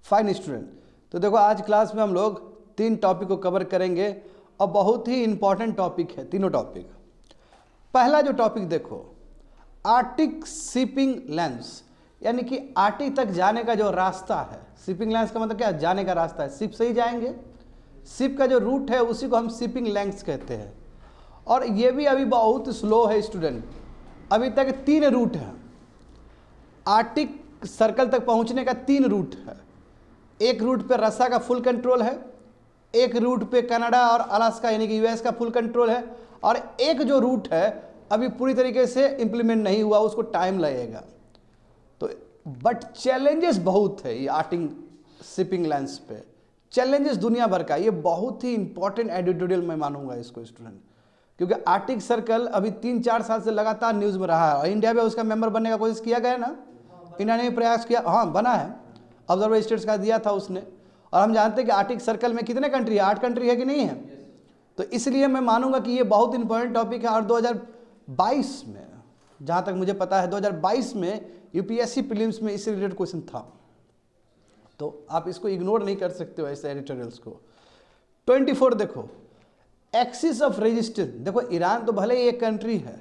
Fine student. तो देखो आज क्लास में हम लोग 3 टॉपिक को कवर करेंगे और बहुत ही इंपॉर्टेंट टॉपिक है तीनों टॉपिक। पहला जो टॉपिक देखो, आर्टिक शिपिंग लाइन्स, यानी कि आर्टिक तक जाने का जो रास्ता है। शिपिंग लाइन्स का मतलब क्या, जाने का रास्ता है, शिप से ही जाएंगे। शिप का जो रूट है उसी को हम शिपिंग लाइन्स कहते हैं। और ये भी अभी बहुत स्लो है स्टूडेंट, अभी तक 3 रूट हैं। आर्टिक सर्कल तक पहुंचने का 3 रूट है। एक रूट पे रसिया का फुल कंट्रोल है, एक रूट पे कनाडा और अलास्का यानी कि यूएस का फुल कंट्रोल है, और एक जो रूट है अभी पूरी तरीके से इंप्लीमेंट नहीं हुआ, उसको टाइम लगेगा। तो बट चैलेंजेस बहुत है ये आर्टिक शिपिंग लाइन्स पे, चैलेंजेस दुनिया भर का। ये बहुत ही इंपॉर्टेंट एडिटोरियल मैं मानूंगा इसको स्टूडेंट, क्योंकि आर्टिक सर्कल अभी 3-4 साल से लगातार न्यूज़ में रहा है और इंडिया में उसका मेंबर बनने का कोशिश किया गया ना, इंडिया ने प्रयास किया, हाँ बना है, ऑब्जर्वर स्टेट्स का दिया था उसने। और हम जानते हैं कि आर्टिक सर्कल में कितने कंट्री है, 8 कंट्री है कि नहीं है। तो इसलिए मैं मानूंगा कि ये बहुत इंपॉर्टेंट टॉपिक है। और 2022 में, जहाँ तक मुझे पता है 2022 में यूपीएससी प्रीलिम्स में इससे रिलेटेड क्वेश्चन था, तो आप इसको इग्नोर नहीं कर सकते हो ऐसे एडिटोरियल्स को। 24 देखो, एक्सिस ऑफ रेजिस्टेंस। देखो ईरान तो भले ही एक कंट्री है,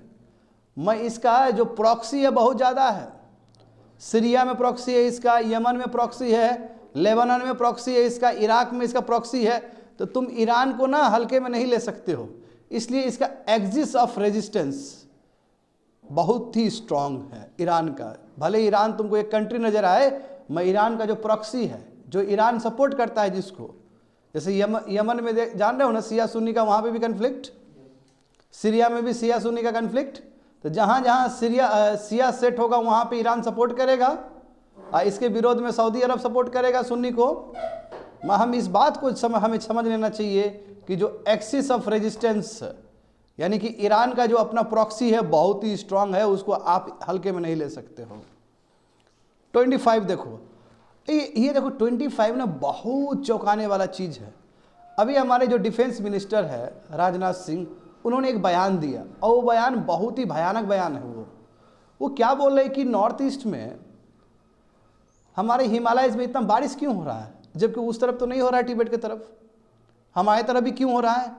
मैं इसका जो प्रॉक्सी है बहुत ज़्यादा है। सीरिया में प्रॉक्सी है इसका, यमन में प्रॉक्सी है, लेबनान में प्रॉक्सी है इसका, इराक में इसका प्रॉक्सी है। तो तुम ईरान को ना हल्के में नहीं ले सकते हो, इसलिए इसका एक्सिस ऑफ रेजिस्टेंस बहुत ही स्ट्रांग है ईरान का। भले ईरान तुमको एक कंट्री नजर आए, मैं ईरान का जो प्रॉक्सी है, जो ईरान सपोर्ट करता है जिसको, जैसे यमन में जान रहे हो ना शिया सुन्नी का, वहाँ पे भी कन्फ्लिक्ट, सीरिया में भी शिया सुन्नी का कन्फ्लिक्ट। तो जहाँ जहाँ शिया सेट होगा वहाँ पे ईरान सपोर्ट करेगा, और इसके विरोध में सऊदी अरब सपोर्ट करेगा सुन्नी को। हम इस बात को हमें समझ लेना चाहिए कि जो एक्सिस ऑफ रेजिस्टेंस यानी कि ईरान का जो अपना प्रॉक्सी है बहुत ही स्ट्रांग है, उसको आप हल्के में नहीं ले सकते हो। 25 देखो, ये देखो 25 ना बहुत चौंकाने वाला चीज़ है। अभी हमारे जो डिफेंस मिनिस्टर है राजनाथ सिंह, उन्होंने एक बयान दिया और वो बयान बहुत ही भयानक बयान है। वो क्या बोल रहे हैं कि नॉर्थ ईस्ट में हमारे हिमालयज में इतना बारिश क्यों हो रहा है, जबकि उस तरफ तो नहीं हो रहा है, तिब्बत की तरफ, हमारे तरफ भी क्यों हो रहा है।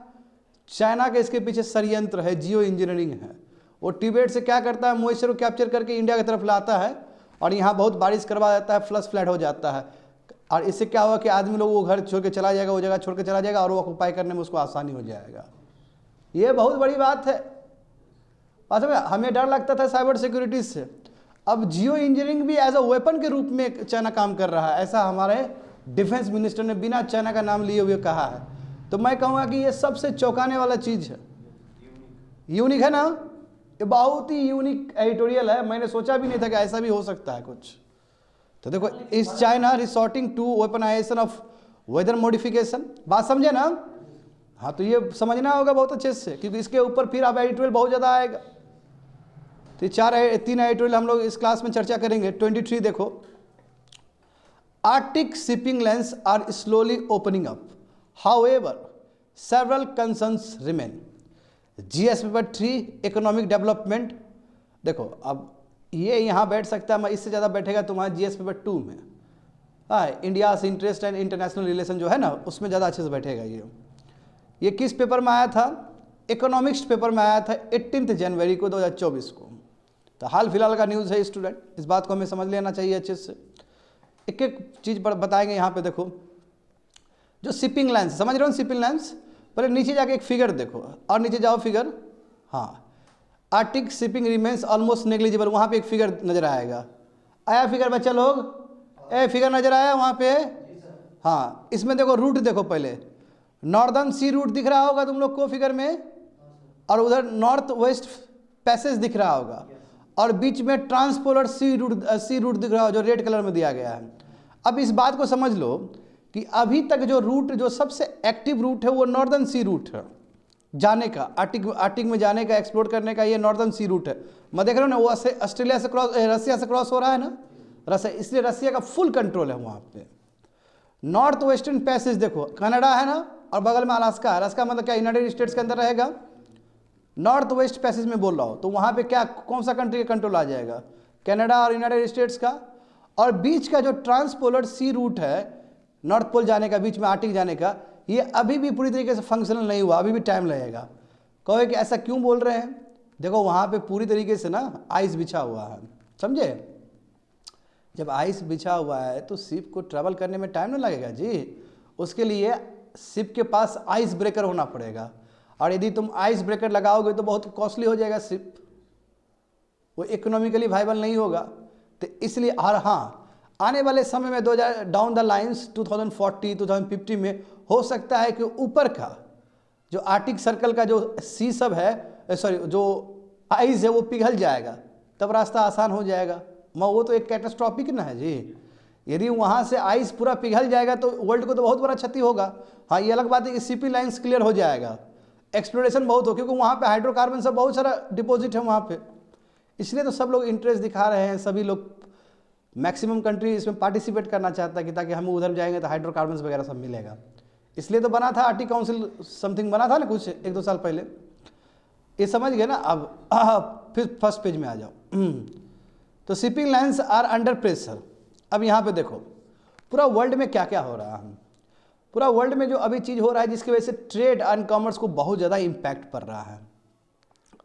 चाइना के इसके पीछे षड्यंत्र है, जियो इंजीनियरिंग है। वो तिब्बत से क्या करता है, मॉइस्चर को कैप्चर करके इंडिया की तरफ लाता है और यहाँ बहुत बारिश करवा देता है, फ्लश फ्लड हो जाता है। और इससे क्या हुआ कि आदमी लोग वो घर छोड़ के चला जाएगा, वो जगह छोड़ के चला जाएगा और वो ऑक्युपाई करने में उसको आसानी हो जाएगा। ये बहुत बड़ी बात है। वास्तव में हमें डर लगता था साइबर सिक्योरिटी से, अब जियो इंजीनियरिंग भी एज अ वेपन के रूप में चाइना काम कर रहा है, ऐसा हमारे डिफेंस मिनिस्टर ने बिना चाइना का नाम लिए हुए कहा है। तो मैं कहूँगा कि ये सबसे चौंकाने वाला चीज़ है, यूनिक है ना, ये बहुत ही यूनिक एडिटोरियल है। मैंने सोचा भी नहीं था कि ऐसा भी हो सकता है कुछ। तो देखो, इस China resorting to weaponisation of weather modification, बात समझे ना। हाँ, तो ये समझना होगा बहुत अच्छे से, क्योंकि इसके ऊपर फिर अब एडिटोरियल बहुत ज़्यादा आएगा। तो 3 एडिटोरियल हम लोग इस क्लास में चर्चा करेंगे। 23 देखो, Arctic shipping lines are slowly opening up, however several concerns remain. GS paper 3 economic development. देखो अब ये यहाँ बैठ सकता है, मैं इससे ज़्यादा बैठेगा तुम्हारा जीएस पेपर 2 में। हाँ, इंडिया से इंटरेस्ट एंड इंटरनेशनल रिलेशन जो है ना, उसमें ज़्यादा अच्छे से बैठेगा। ये किस पेपर में आया था, इकोनॉमिक्स पेपर में आया था 18 जनवरी को 2024 को। तो हाल फिलहाल का न्यूज़ है स्टूडेंट, इस बात को हमें समझ लेना चाहिए अच्छे से। एक एक चीज़ पर बताएंगे यहाँ पे। देखो जो शिपिंग लाइन्स, समझ रहे हो शिपिंग लाइन्स, पहले नीचे जाके एक फिगर देखो, और नीचे जाओ फिगर, हाँ, Arctic shipping remains almost negligible, वहाँ पे एक फिगर नजर आएगा। आया फिगर बच्चा लोग, फिगर नजर आया वहाँ पे। हाँ, इसमें देखो रूट देखो, पहले नॉर्दर्न सी रूट दिख रहा होगा तुम लोग को फिगर में, और उधर नॉर्थ वेस्ट पैसेज दिख रहा होगा, और बीच में ट्रांसपोलर सी रूट दिख रहा होगा जो रेड कलर में दिया गया है। अब इस बात को समझ लो कि अभी तक जो रूट, जो सबसे एक्टिव रूट है वो नॉर्दर्न सी रूट है जाने का, आर्टिक में जाने का, एक्सप्लोर करने का, ये नॉर्दर्न सी रूट है। मैं देख रहा हूँ ना, वो ऑस्ट्रेलिया से क्रॉस, रसिया से क्रॉस हो रहा है ना, रसिया, इसलिए रसिया का फुल कंट्रोल है वहाँ पे। नॉर्थ वेस्टर्न पैसेज देखो, कनाडा है ना, और बगल में अलास्का है। अलास्का मतलब क्या, यूनाइटेड स्टेट्स के अंदर रहेगा। नॉर्थ वेस्ट पैसेज में बोल रहा हूँ, तो वहाँ पे क्या, कौन सा कंट्री का कंट्रोल आ जाएगा, कनाडा और यूनाइटेड स्टेट्स का। और बीच का जो ट्रांसपोलर सी रूट है नॉर्थ पोल जाने का, बीच में आर्टिक जाने का, ये अभी भी पूरी तरीके से फंक्शनल नहीं हुआ, अभी भी टाइम लगेगा। कहोगे कि ऐसा क्यों बोल रहे हैं? देखो वहाँ पे पूरी तरीके से ना आइस बिछा हुआ है, समझे? जब आइस बिछा हुआ है तो शिप को ट्रैवल करने में टाइम नहीं लगेगा जी। उसके लिए शिप के पास आइस ब्रेकर होना पड़ेगा, और यदि तुम आइस ब्रेकर लगाओगे तो बहुत कॉस्टली हो जाएगा शिप, वो इकोनॉमिकली वाइबल नहीं होगा। तो इसलिए, और हाँ, आने वाले समय में 2000 डाउन द लाइन्स 2040 2050 में हो सकता है कि ऊपर का जो आर्टिक सर्कल का जो सी सब है, सॉरी जो आइस है वो पिघल जाएगा, तब रास्ता आसान हो जाएगा। वो तो एक कैटास्ट्रॉफिक ना है जी। यदि वहाँ से आइस पूरा पिघल जाएगा तो वर्ल्ड को तो बहुत बड़ा क्षति होगा। हाँ, ये अलग बात है कि सीपी लाइन्स क्लियर हो जाएगा, एक्सप्लोरेशन बहुत हो, क्योंकि वहाँ पे हाइड्रोकार्बन सब बहुत सारा डिपॉजिट है वहाँ पे। इसलिए तो सब लोग इंटरेस्ट दिखा रहे हैं, सभी लोग, मैक्सिमम कंट्री इसमें पार्टिसिपेट करना चाहता है कि ताकि हम उधर जाएंगे तो हाइड्रोकार्बन वगैरह सब मिलेगा। इसलिए तो बना था आर्टिक काउंसिल, समथिंग बना था ना कुछ 1-2 साल पहले। ये समझ गए ना? अब फिर फर्स्ट पेज में आ जाओ। तो shipping lines are under pressure. अब यहाँ पे देखो पूरा वर्ल्ड में क्या क्या हो रहा है। पूरा वर्ल्ड में जो अभी चीज़ हो रहा है जिसकी वजह से ट्रेड एंड कॉमर्स को बहुत ज़्यादा इम्पैक्ट पड़ रहा है।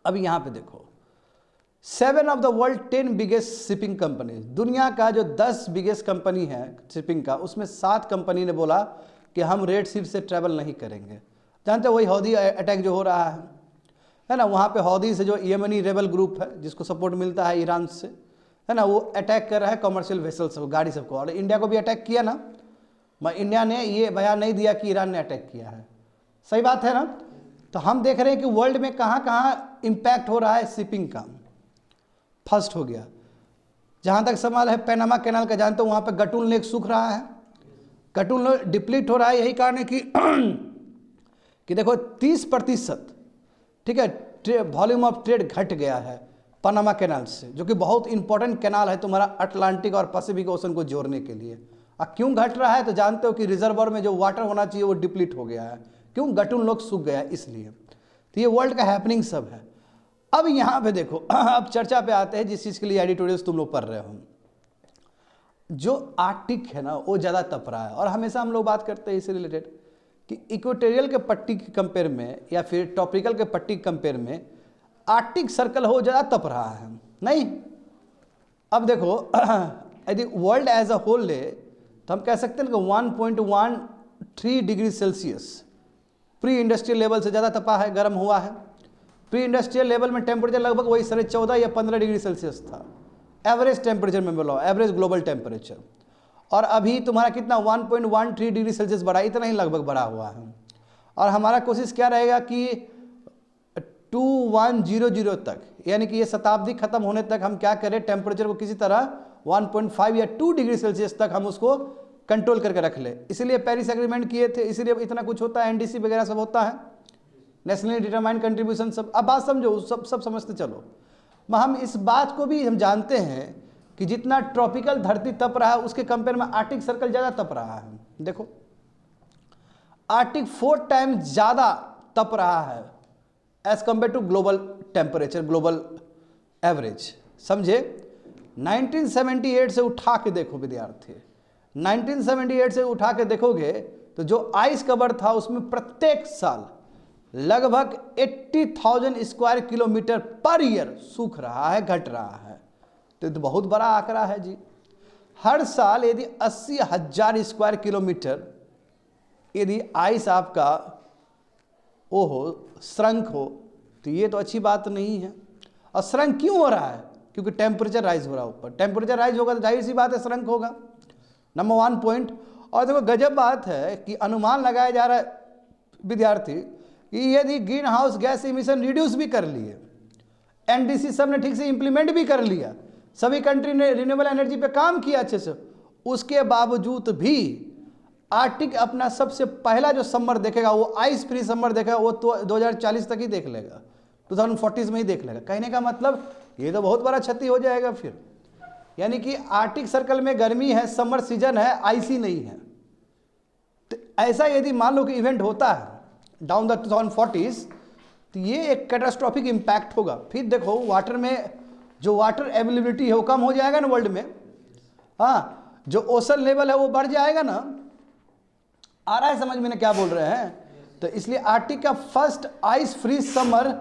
अब यहाँ पे देखो 7 of the world 10 biggest shipping company, दुनिया का जो 10 बिगेस्ट कंपनी है शिपिंग का, उसमें 7 कंपनी ने बोला कि हम रेड सी से ट्रैवल नहीं करेंगे। जानते हो वही हौदी अटैक जो हो रहा है ना, वहाँ पे हौदी से जो यमनी रेबल ग्रुप है जिसको सपोर्ट मिलता है ईरान से, है ना, वो अटैक कर रहा है कमर्शियल वेसल्स को, गाड़ी सबको, और इंडिया को भी अटैक किया ना। मैं इंडिया ने ये बयान नहीं दिया कि ईरान ने अटैक किया है, सही बात है ना। तो हम देख रहे हैं कि वर्ल्ड में कहाँ कहाँ इम्पैक्ट हो रहा है शिपिंग का। फर्स्ट हो गया, जहाँ तक सवाल है पैनामा कैनाल का, जानते हो वहाँ पे गटुन लेक सूख रहा है, गटुन लेक डिप्लीट हो रहा है। यही कारण है कि देखो 30%, ठीक है, वॉल्यूम ऑफ ट्रेड घट गया है पनामा कैनाल से, जो कि बहुत इंपॉर्टेंट कैनाल है तुम्हारा अटलांटिक और पैसिफिक ओशन को जोड़ने के लिए। अब क्यों घट रहा है? तो जानते हो कि रिजर्वर में जो वाटर होना चाहिए वो डिप्लीट हो गया है। क्यों? गटुन लोग सूख गया इसलिए। तो ये वर्ल्ड का हैपनिंग सब है। अब यहाँ पे देखो, अब चर्चा पे आते हैं जिस चीज़ के लिए एडिटोरियल्स तुम लोग पढ़ रहे हो। जो आर्टिक है ना वो ज़्यादा तप रहा है, और हमेशा हम लोग बात करते हैं इससे रिलेटेड कि इक्वेटोरियल के पट्टी के कंपेयर में या फिर ट्रॉपिकल के पट्टी के कंपेयर में आर्टिक सर्कल हो ज़्यादा तप रहा है, नहीं? अब देखो यदि वर्ल्ड एज अ होल ले तो हम कह सकते हैं कि 1.13 degree Celsius pre industrial level से ज़्यादा तपा है, गर्म हुआ है। प्री इंडस्ट्रियल लेवल में टेम्परेचर लगभग वही 14.5 या 15 डिग्री सेल्सियस था, एवरेज टेम्परेचर में बोला, एवरेज ग्लोबल टेम्परेचर। और अभी तुम्हारा कितना 1.13 डिग्री सेल्सियस बढ़ा, इतना ही लगभग बढ़ा हुआ है। और हमारा कोशिश क्या रहेगा कि 2100 तक, यानी कि ये शताब्दी खत्म होने तक हम क्या करें, टेम्परेचर को किसी तरह 1.5 या 2 डिग्री सेल्सियस तक हम उसको कंट्रोल करके रख ले। इसीलिए पेरिस एग्रीमेंट किए थे, इसीलिए इतना कुछ होता है, एनडीसी वगैरह सब होता है, नेशनली डिटरमाइंड कंट्रीब्यूशन सब। अब बात समझो, सब समझते चलो। हम इस बात को भी हम जानते हैं कि जितना ट्रॉपिकल धरती तप रहा है उसके कंपेयर में आर्टिक सर्कल ज़्यादा तप रहा है। देखो आर्टिक 4 टाइम ज़्यादा तप रहा है as compare to global temperature, global average, समझे। 1978 से उठा के देखो विद्यार्थी, 1978 से उठा के देखोगे तो जो आइस कवर था उसमें प्रत्येक साल लगभग 80,000 स्क्वायर किलोमीटर पर ईयर सूख रहा है, घट रहा है। तो बहुत बड़ा आंकड़ा है जी। हर साल यदि 80,000 स्क्वायर किलोमीटर यदि आइस आपका वो हो, श्रंक हो, तो ये तो अच्छी बात नहीं है। और श्रंक क्यों हो रहा है? क्योंकि टेम्परेचर राइज हो रहा है ऊपर। टेम्परेचर राइज होगा तो जाहिर सी बात है श्रंक होगा, नंबर 1 पॉइंट। और देखो गजब बात है कि अनुमान लगाया जा रहा है विद्यार्थी कि यदि green house gas emission reduce भी कर लिए, एनडीसी सब ने ठीक से इंप्लीमेंट भी कर लिया, सभी कंट्री ने रिन्यूएबल एनर्जी पे काम किया अच्छे से, उसके बावजूद भी आर्टिक अपना सबसे पहला जो समर देखेगा वो आइस फ्री समर देखेगा, वो तो 2040 तक ही देख लेगा, 2040 में ही देख लेगा। कहने का मतलब ये तो बहुत बड़ा क्षति हो जाएगा फिर। यानी कि आर्टिक सर्कल में गर्मी है, समर सीजन है, आइसी नहीं है। तो ऐसा यदि मान लो कि इवेंट होता है डाउन द 2040s, तो ये एक कैटास्ट्रॉफिक इम्पैक्ट होगा। फिर देखो वाटर में जो वाटर अवेलेबिलिटी है वो कम हो जाएगा ना वर्ल्ड में। हाँ, जो ओशन लेवल है वो बढ़ जाएगा ना, आ रहा है समझ में ना क्या बोल रहे हैं? तो इसलिए आर्कटिक का फर्स्ट आइस फ्री समर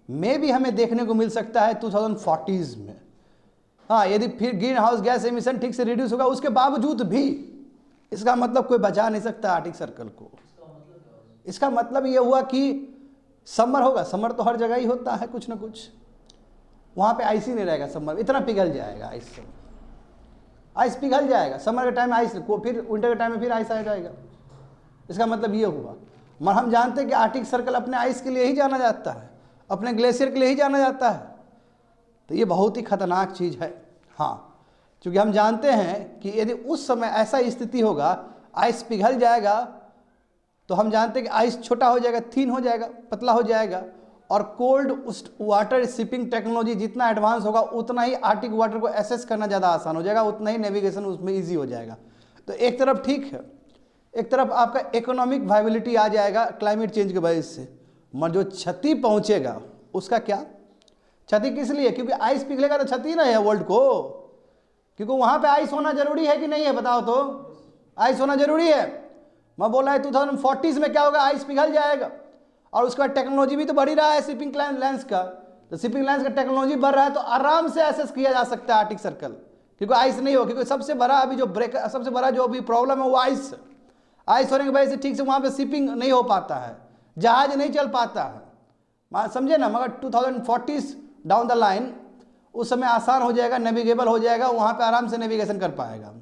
में भी हमें देखने को मिल सकता है 2040s में। हाँ, यदि फिर ग्रीन हाउस गैस एमिशन ठीक से रिड्यूस होगा उसके बावजूद भी इसका मतलब कोई बचा नहीं सकता आर्कटिक सर्कल को। इसका मतलब ये हुआ कि समर होगा, समर तो हर जगह ही होता है कुछ ना कुछ, वहाँ पे आइस ही नहीं रहेगा समर, इतना पिघल जाएगा आइस से, आइस पिघल जाएगा समर के टाइम में आइस को, फिर विंटर के टाइम में फिर आइस आ जाएगा। इसका मतलब ये हुआ। मगर हम जानते हैं कि आर्कटिक सर्कल अपने आइस के लिए ही जाना जाता है, अपने ग्लेशियर के लिए ही जाना जाता है। तो ये बहुत ही खतरनाक चीज़ है। हाँ, क्योंकि हम जानते हैं कि यदि उस समय ऐसा स्थिति होगा, आइस पिघल जाएगा, तो हम जानते हैं कि आइस छोटा हो जाएगा, थिन हो जाएगा, पतला हो जाएगा, और कोल्ड वाटर शिपिंग टेक्नोलॉजी जितना एडवांस होगा उतना ही आर्कटिक वाटर को एसेस करना ज़्यादा आसान हो जाएगा, उतना ही नेविगेशन उसमें ईजी हो जाएगा। तो एक तरफ ठीक है, एक तरफ आपका इकोनॉमिक वायबिलिटी आ जाएगा क्लाइमेट चेंज की वजह से, मगर जो क्षति पहुँचेगा उसका क्या? क्षति किस लिए? क्योंकि आइस पिघलेगा तो क्षति ना है वर्ल्ड को, क्योंकि वहाँ पे आइस होना जरूरी है कि नहीं है? बताओ तो, आइस होना जरूरी है। मैं बोल रहा है 2040s में क्या होगा, आइस पिघल जाएगा, और उसका टेक्नोलॉजी भी तो बढ़ ही रहा है शिपिंग लाइन्स का। तो शिपिंग लाइन्स का टेक्नोलॉजी बढ़ रहा है तो आराम से एसेस किया जा सकता है आर्कटिक सर्कल, क्योंकि आइस नहीं हो। क्योंकि सबसे बड़ा अभी जो सबसे बड़ा जो अभी प्रॉब्लम है वो आइस होने की वजह से ठीक से वहाँ पे शिपिंग नहीं हो पाता है, जहाज नहीं चल पाता है, समझे ना। मगर 2040s डाउन द लाइन उस समय आसान हो जाएगा, नेविगेबल हो जाएगा, वहाँ पे आराम से नेविगेशन कर पाएगा।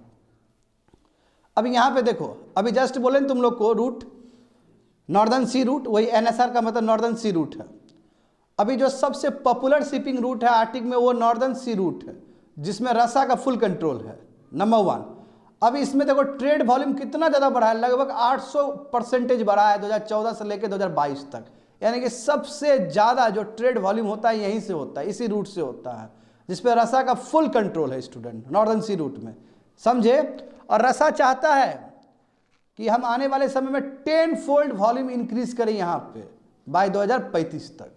अभी यहाँ पे देखो, अभी जस्ट बोले तुम लोग को रूट नॉर्दर्न सी रूट, वही NSR का मतलब नॉर्दर्न सी रूट है। अभी जो सबसे पॉपुलर शिपिंग रूट है आर्कटिक में वो नॉर्दर्न सी रूट है, जिसमें रसा का फुल कंट्रोल है, नंबर 1। अभी इसमें देखो ट्रेड वॉल्यूम कितना ज़्यादा बढ़ा है, लगभग 800% बढ़ा है 2014 से लेकर 2022 तक। यानी कि सबसे ज़्यादा जो ट्रेड वॉल्यूम होता है यहीं से होता है, इसी रूट से होता है, जिसपे रसा का फुल कंट्रोल है स्टूडेंट, नॉर्दर्न सी रूट में, समझे। और रसा चाहता है कि हम आने वाले समय में 10 फोल्ड वॉल्यूम इंक्रीज करें यहाँ पे बाय 2035 तक।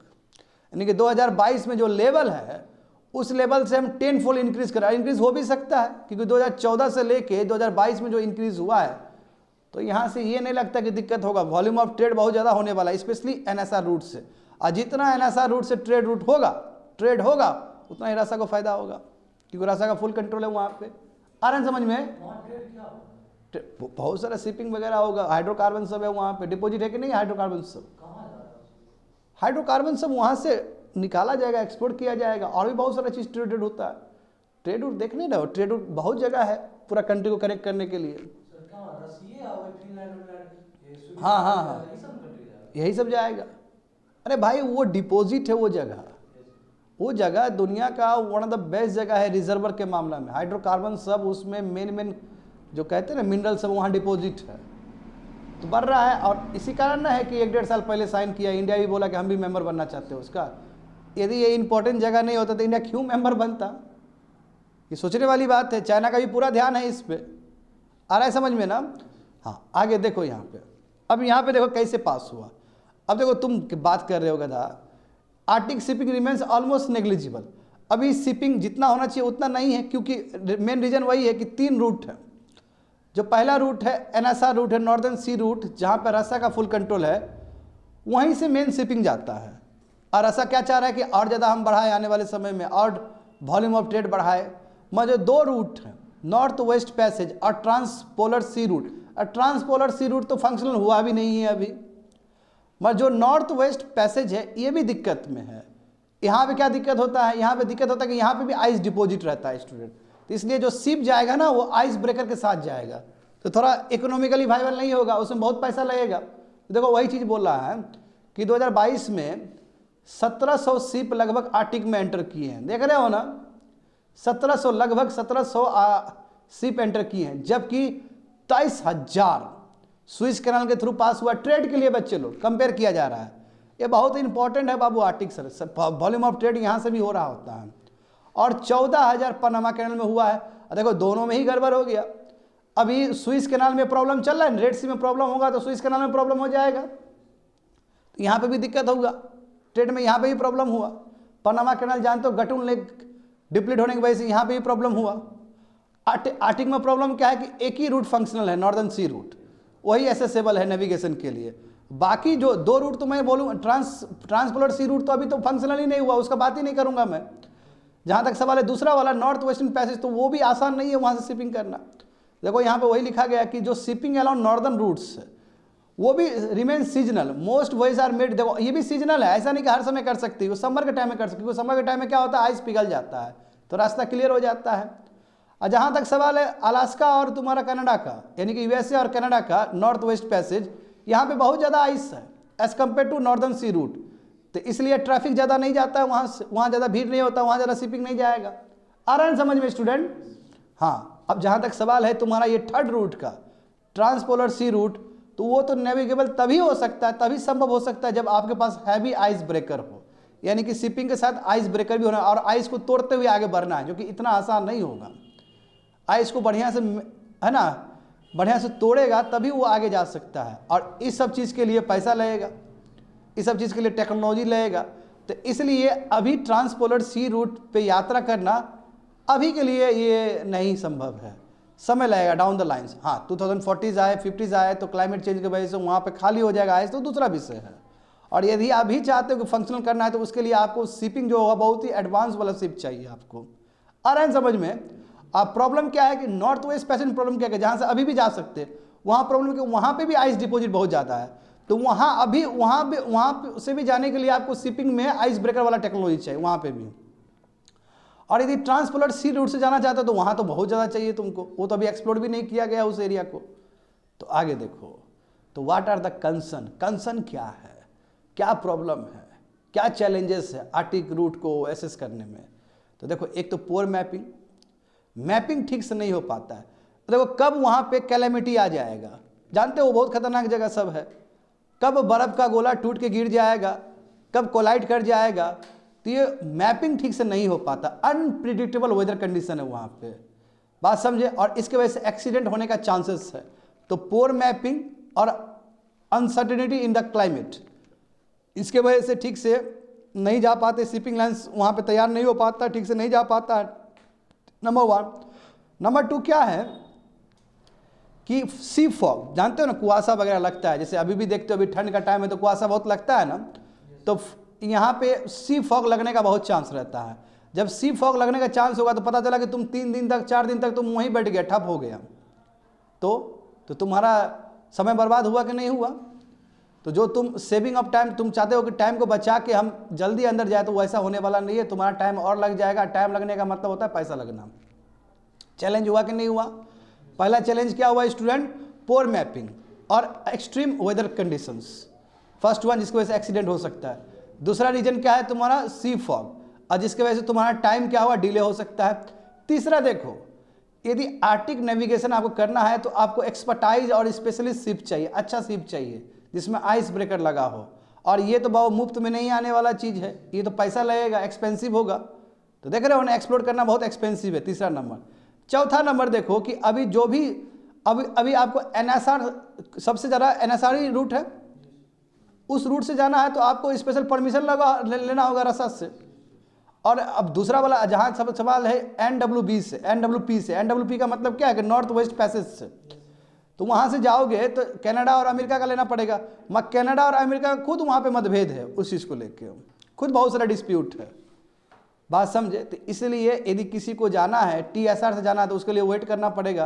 यानी कि 2022 में जो लेवल है उस लेवल से हम 10 फोल्ड इंक्रीज करें। इंक्रीज हो भी सकता है, क्योंकि 2014 से लेके 2022 में जो इंक्रीज हुआ है, तो यहाँ से ये नहीं लगता कि दिक्कत होगा। वॉल्यूम ऑफ ट्रेड बहुत ज़्यादा होने वाला है, स्पेशली NSR रूट से। और जितना NSR रूट से ट्रेड होगा उतना ही रसा को फायदा होगा, क्योंकि रसा का फुल कंट्रोल है वहाँ पे। आ रहा है समझ में? बहुत सारा शिपिंग वगैरह होगा, हाइड्रोकार्बन सब है वहाँ पे, डिपोजिट है कि नहीं हाइड्रोकार्बन सब? हाइड्रोकार्बन सब वहाँ से निकाला जाएगा, एक्सपोर्ट किया जाएगा, और भी बहुत सारा चीज़ ट्रेडेड होता है। ट्रेड रूट देखने ना, ट्रेड रूट बहुत जगह है पूरा कंट्री को कनेक्ट करने के लिए। हाँ, यही सब जाएगा। अरे भाई वो डिपॉजिट है, वो जगह दुनिया का वन ऑफ द बेस्ट जगह है रिजर्वर के मामला में। हाइड्रोकार्बन सब उसमें मेन जो कहते हैं ना मिनरल सब वहाँ डिपॉजिट है, तो बढ़ रहा है। और इसी कारण ना है कि 1-1.5 साल पहले साइन किया, इंडिया भी बोला कि हम भी मेंबर बनना चाहते हैं उसका। यदि ये इंपॉर्टेंट जगह नहीं होता तो इंडिया क्यों मेंबर बनता? ये सोचने वाली बात है। चाइना का भी पूरा ध्यान है इस पर, आ रहा है समझ में ना। हाँ, आगे देखो यहाँ पे, अब यहाँ पे देखो कैसे पास हुआ। अब देखो तुम बात कर रहे हो गधा, Arctic shipping remains almost negligible. अभी शिपिंग जितना होना चाहिए उतना नहीं है, क्योंकि मेन रीजन वही है कि 3 रूट है। जो पहला रूट है NSR रूट है, नॉर्दर्न सी रूट, जहाँ पर रसा का फुल कंट्रोल है, वहीं से मेन शिपिंग जाता है। और रसा क्या चाह रहा है कि और ज़्यादा हम बढ़ाएं आने वाले समय में, और वॉल्यूम ऑफ ट्रेड बढ़ाए। मगर जो 2 रूट हैं, नॉर्थ वेस्ट पैसेज और ट्रांसपोलर सी रूट, और ट्रांसपोलर सी रूट तो फंक्शनल हुआ भी नहीं है अभी। मगर जो नॉर्थ वेस्ट पैसेज है ये भी दिक्कत में है। यहाँ पे क्या दिक्कत होता है? यहाँ पे दिक्कत होता है कि यहाँ पे भी आइस डिपॉजिट रहता है स्टूडेंट, तो इसलिए जो शिप जाएगा ना वो आइस ब्रेकर के साथ जाएगा, तो थोड़ा इकोनॉमिकली वाइबल नहीं होगा, उसमें बहुत पैसा लगेगा। तो देखो वही चीज़ बोल रहा है कि 2022 में 1700 शिप लगभग आर्कटिक में एंटर किए हैं, देख रहे हो ना, 1700 लगभग 1700 शिप एंटर किए हैं, जबकि 23,000 स्विस कैनाल के थ्रू पास हुआ ट्रेड के लिए। बच्चे लोग कंपेयर किया जा रहा है, ये बहुत इंपॉर्टेंट है बाबू। Arctic sir volume of trade यहाँ से भी हो रहा होता है, और 14,000 पनामा कैनाल में हुआ है। देखो दोनों में ही गड़बड़ हो गया। अभी स्विस कैनाल में प्रॉब्लम चल रहा है, रेड सी में प्रॉब्लम होगा तो स्विस कैनाल में प्रॉब्लम हो जाएगा, तो यहाँ पे भी दिक्कत होगा। ट्रेड में यहाँ पे भी प्रॉब्लम हुआ। पनामा कैनाल जानते हो गटून लेक डिप्लीट होने की वजह से यहाँ पे भी प्रॉब्लम हुआ। आर्कटिक में प्रॉब्लम क्या है कि एक ही रूट फंक्शनल है, नॉर्दर्न सी रूट, वही एसेसेबल है नेविगेशन के लिए। बाकी जो 2 रूट तो मैं बोलूँ ट्रांसपोलर सी रूट तो अभी तो फंक्शनल ही नहीं हुआ, उसका बात ही नहीं करूँगा मैं। जहाँ तक सवाल है दूसरा वाला नॉर्थ वेस्टर्न पैसेज, तो वो भी आसान नहीं है वहाँ से शिपिंग करना। देखो यहाँ पे वही लिखा गया कि जो शिपिंग अलाउंड नॉर्दर्न रूट्स वो भी remain seasonal, most voice are made. देखो ये भी सीजनल है, ऐसा नहीं कि हर समय कर सकती, वो समर के टाइम में कर सकती, क्योंकि समर के टाइम में क्या होता है, आइस पिघल जाता है तो रास्ता क्लियर हो जाता है। और जहाँ तक सवाल है अलास्का और तुम्हारा कनाडा का, यानी कि यूएसए और कनाडा का नॉर्थ वेस्ट पैसेज, यहाँ पे बहुत ज़्यादा आइस है as compare to northern sea route, तो इसलिए ट्रैफिक ज़्यादा नहीं जाता है वहाँ से, वहाँ ज़्यादा भीड़ नहीं होता, वहाँ ज़्यादा शिपिंग नहीं जाएगा। आ रहा है समझ में स्टूडेंट? हाँ, अब जहाँ तक सवाल है तुम्हारा ये थर्ड रूट का ट्रांसपोलर सी रूट, तो वो तो नेविगेबल तभी हो सकता है, तभी संभव हो सकता है जब आपके पास हैवी आइस ब्रेकर हो, यानी कि शिपिंग के साथ आइस ब्रेकर भी होना और आइस को तोड़ते हुए आगे बढ़ना है, जो कि इतना आसान नहीं होगा। आइस को बढ़िया से, है ना, बढ़िया से तोड़ेगा तभी वो आगे जा सकता है, और इस सब चीज़ के लिए पैसा लगेगा, इस सब चीज़ के लिए टेक्नोलॉजी लगेगा। तो इसलिए अभी ट्रांसपोलर सी रूट पे यात्रा करना अभी के लिए ये नहीं संभव है, समय लगेगा डाउन द लाइन्स। हाँ 2040 आए 50 आए तो क्लाइमेट चेंज की वजह से वहाँ पे खाली हो जाएगा आइस, तो दूसरा विषय है। और यदि आप भी चाहते हो कि फंक्शनल करना है तो उसके लिए आपको शिपिंग जो होगा बहुत ही एडवांस वाला शिप चाहिए आपको। आ रहा है समझ में? अब प्रॉब्लम क्या है कि नॉर्थ वेस्ट पैसेज प्रॉब्लम क्या है, जहाँ से अभी भी जा सकते हैं वहाँ प्रॉब्लम कि वहाँ पे भी आइस डिपॉजिट बहुत ज़्यादा है, तो वहाँ से भी जाने के लिए आपको शिपिंग में आइस ब्रेकर वाला टेक्नोलॉजी चाहिए वहाँ पे भी। और यदि ट्रांसपोलर सी रूट से जाना चाहते हो तो वहाँ तो बहुत ज़्यादा चाहिए तुमको, वो तो अभी एक्सप्लोर भी नहीं किया गया उस एरिया को। तो आगे देखो, तो व्हाट आर द कंसर्न क्या है, क्या प्रॉब्लम है, क्या चैलेंजेस है आर्टिक रूट को एसेस करने में। तो देखो एक तो पोर मैपिंग ठीक से नहीं हो पाता है। देखो कब वहाँ पे कैलेमिटी आ जाएगा, जानते हो बहुत खतरनाक जगह सब है, कब बर्फ़ का गोला टूट के गिर जाएगा, कब कोलाइड कर जाएगा, तो ये मैपिंग ठीक से नहीं हो पाता। अनप्रिडिक्टेबल वेदर कंडीशन है वहाँ पे, बात समझे, और इसके वजह से एक्सीडेंट होने का चांसेस है। तो पोर मैपिंग और अनसर्टेनिटी इन द क्लाइमेट, इसके वजह से ठीक से नहीं जा पाते, शिपिंग लाइन्स वहाँ पे तैयार नहीं हो पाता, ठीक से नहीं जा पाता है, नंबर 1। नंबर 2 क्या है कि सी फॉग, जानते हो ना, कुआसा वगैरह लगता है, जैसे अभी भी देखते हो अभी ठंड का टाइम है तो कुआसा बहुत लगता है ना, तो यहाँ पे सी फॉग लगने का बहुत चांस रहता है। जब सी फॉग लगने का चांस होगा तो पता चला कि तुम 3 दिन तक 4 दिन तक तुम वहीं बैठ गया, ठप हो गया, तो तुम्हारा समय बर्बाद हुआ कि नहीं हुआ। तो जो तुम सेविंग ऑफ टाइम तुम चाहते हो कि टाइम को बचा के हम जल्दी अंदर जाए, तो वैसा होने वाला नहीं है, तुम्हारा टाइम और लग जाएगा। टाइम लगने का मतलब होता है पैसा लगना। चैलेंज हुआ कि नहीं हुआ? पहला चैलेंज क्या हुआ स्टूडेंट? पोर मैपिंग और extreme weather conditions, first one, जिसकी वजह से एक्सीडेंट हो सकता है। दूसरा रीजन क्या है तुम्हारा? सी फॉग, और जिसकी वजह से तुम्हारा टाइम क्या हुआ? डिले हो सकता है। तीसरा देखो, यदि आर्टिक नेविगेशन आपको करना है तो आपको एक्सपर्टाइज और स्पेशलिस्ट शिप चाहिए, अच्छा शिप चाहिए जिसमें आइस ब्रेकर लगा हो, और ये तो बहुत मुफ्त में नहीं आने वाला चीज़ है, ये तो पैसा लगेगा, एक्सपेंसिव होगा। तो देख रहे हो ना, एक्सप्लोर करना बहुत एक्सपेंसिव है, तीसरा नंबर। चौथा नंबर देखो कि अभी जो भी अभी आपको एनएसआर, सबसे ज़्यादा एनएसआर ही रूट है, उस रूट से जाना है तो आपको स्पेशल परमिशन लेना होगा रसद से। और अब दूसरा वाला जहाँ सब सवाल है एनडब्ल्यूपी से, एनडब्ल्यूपी का मतलब क्या है कि नॉर्थ वेस्ट पैसेज से, तो वहाँ से जाओगे तो कनाडा और अमेरिका का लेना पड़ेगा, मगर कनाडा और अमेरिका का खुद वहाँ पे मतभेद है उस चीज़ को लेके, खुद बहुत सारा डिस्प्यूट है, बात समझे। तो इसलिए यदि किसी को जाना है TSR से जाना है तो उसके लिए वेट करना पड़ेगा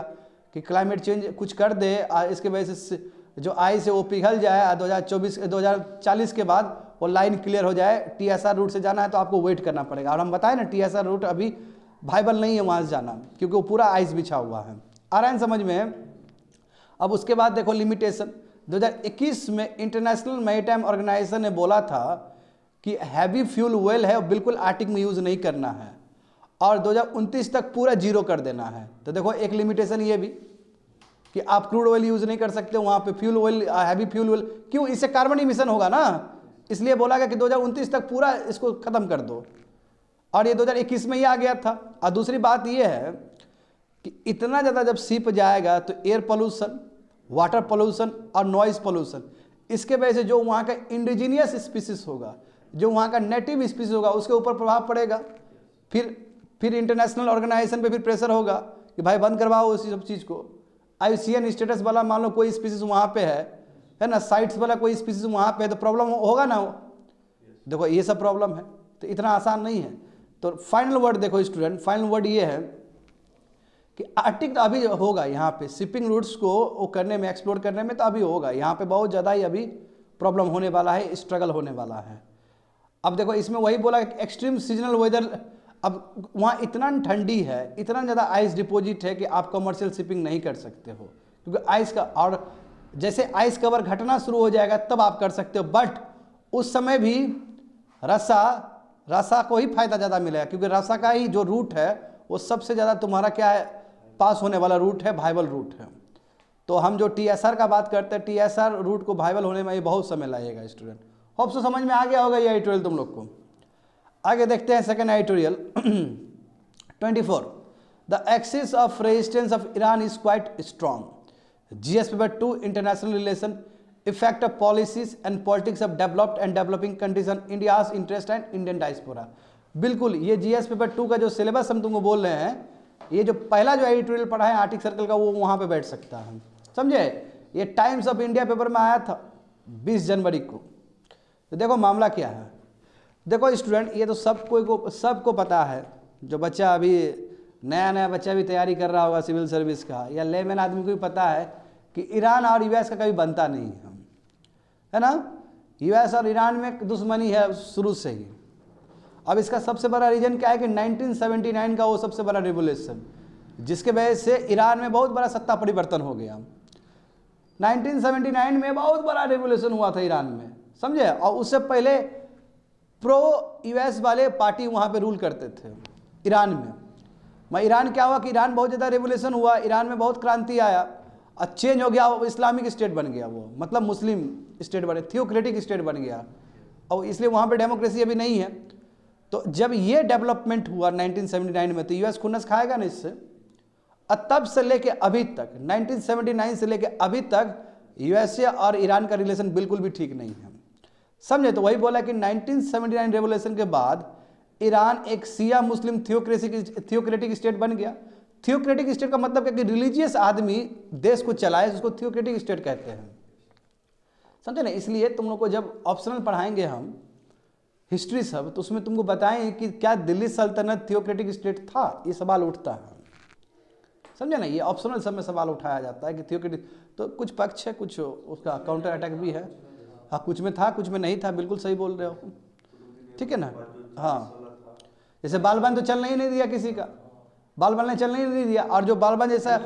कि क्लाइमेट चेंज कुछ कर दे, इसके वजह से जो आइस है वो पिघल जाए, 2040 के बाद वो लाइन क्लियर हो जाए। TSR रूट से जाना है तो आपको वेट करना पड़ेगा, और हम बताएं ना TSR रूट अभी वाइबल नहीं है वहाँ से जाना, क्योंकि वो पूरा आइस बिछा हुआ है। आ रहा है समझ में? अब उसके बाद देखो लिमिटेशन, 2021 में इंटरनेशनल मैरीटाइम ऑर्गेनाइजेशन ने बोला था कि हैवी फ्यूल वेल है और बिल्कुल आर्टिक में यूज़ नहीं करना है, और 2029 तक पूरा जीरो कर देना है। तो देखो एक लिमिटेशन ये भी कि आप क्रूड ऑयल यूज़ नहीं कर सकते वहाँ पे, fuel oil, heavy fuel oil, क्यों? इससे कार्बन इमिशन होगा ना, इसलिए बोला गया कि 2029 तक पूरा इसको ख़त्म कर दो, और ये 2021 में ही आ गया था। और दूसरी बात ये है कि इतना ज़्यादा जब शिप जाएगा तो एयर पोल्यूशन, वाटर पोल्यूशन और नॉइज़ पोल्यूशन, इसके वजह से जो वहाँ का इंडिजीनियस स्पीसीज होगा, जो वहाँ का नेटिव स्पीसीज होगा, उसके ऊपर प्रभाव पड़ेगा। फिर इंटरनेशनल ऑर्गेनाइजेशन पे फिर प्रेशर होगा कि भाई बंद करवाओ इस सब चीज़ को। IUCN स्टेटस वाला मान लो कोई स्पीसीज वहाँ पे है ना, साइट्स वाला कोई स्पीसीज वहाँ पे है, तो प्रॉब्लम होगा ना। देखो ये सब प्रॉब्लम है, तो इतना आसान नहीं है। तो फाइनल वर्ड देखो स्टूडेंट, फाइनल वर्ड ये है कि आर्टिक अभी होगा यहाँ पे, शिपिंग रूट्स को वो करने में, एक्सप्लोर करने में तो अभी होगा, यहाँ पे बहुत ज़्यादा ही अभी प्रॉब्लम होने वाला है, स्ट्रगल होने वाला है। अब देखो इसमें वही बोला कि एक्सट्रीम सीजनल वेदर, अब वहाँ इतना ठंडी है, इतना ज़्यादा आइस डिपॉजिट है कि आप कमर्शियल शिपिंग नहीं कर सकते हो, क्योंकि आइस का, और जैसे आइस कवर घटना शुरू हो जाएगा तब आप कर सकते हो, बट उस समय भी रसा को ही फायदा ज़्यादा मिलेगा, क्योंकि रसा का ही जो रूट है वो सबसे ज़्यादा तुम्हारा क्या है, पास होने वाला रूट है, वाइबल रूट है। तो हम जो TSR का बात करते हैं, TSR रूट को वाइबल होने में ये बहुत समय लगेगा स्टूडेंट। होप सो समझ में आ गया होगा ये एडिटोरियल तुम लोग को। आगे देखते हैं second editorial 24। The axis of resistance of Iran is quite strong. GS paper 2 international relation, effect of policies and politics of developed and developing countries, India's interest and Indian diaspora. बिल्कुल ये GS paper 2 का जो syllabus हम तुमको बोल रहे हैं, ये जो पहला जो एडिटोरियल पढ़ा है आर्टिक सर्कल का, वो वहाँ पे बैठ सकता है, समझे। ये टाइम्स ऑफ इंडिया पेपर में आया था 20 जनवरी को। तो देखो मामला क्या है, देखो स्टूडेंट, ये तो सबको पता है, जो बच्चा अभी नया बच्चा भी तैयारी कर रहा होगा सिविल सर्विस का, या लेमैन आदमी को भी पता है कि ईरान और US का कभी बनता नहीं है ना। US और ईरान में दुश्मनी है शुरू से ही। अब इसका सबसे बड़ा रीजन क्या है कि 1979 का वो सबसे बड़ा रिवोल्यूशन, जिसके वजह से ईरान में बहुत बड़ा सत्ता परिवर्तन हो गया। 1979 में बहुत बड़ा रिवोल्यूशन हुआ था ईरान में, समझे। और उससे पहले प्रो US वाले पार्टी वहाँ पे रूल करते थे ईरान में। ईरान क्या हुआ कि ईरान बहुत ज़्यादा रिवोल्यूशन हुआ, ईरान में बहुत क्रांति आया और चेंज हो गया, वो इस्लामिक स्टेट बन गया, वो मतलब मुस्लिम स्टेट बने, थियोक्रेटिक स्टेट बन गया, और इसलिए वहाँ पे डेमोक्रेसी अभी नहीं है। तो जब ये डेवलपमेंट हुआ 1979 में, तो US खुन्नस खाएगा ना इससे। और तब से लेके अभी तक, 1979 से लेके अभी तक USA और ईरान का रिलेशन बिल्कुल भी ठीक नहीं है, समझे। तो वही बोला कि 1979 रेवोल्यूशन के बाद ईरान एक शिया मुस्लिम थियोक्रेटिक स्टेट बन गया। थियोक्रेटिक स्टेट का मतलब क्या कि रिलीजियस आदमी देश को चलाए, उसको थियोक्रेटिक स्टेट कहते हैं, समझे ना। इसलिए तुम लोग को जब ऑप्शनल पढ़ाएंगे हम हिस्ट्री सब, तो उसमें तुमको बताएं कि क्या दिल्ली सल्तनत थियोक्रेटिक स्टेट था, ये सवाल उठता है, समझे ना। ये ऑप्शनल सब में सवाल उठाया जाता है कि थियोक्रेटिक, तो कुछ पक्ष है, कुछ उसका काउंटर अटैक भी है। हाँ, कुछ में था, कुछ में नहीं था, बिल्कुल सही बोल रहे हो, ठीक है ना। हाँ, जैसे बालबन तो चलने ही नहीं दिया किसी का, बालबन ने चलने ही नहीं दिया। और जो बालबन जैसा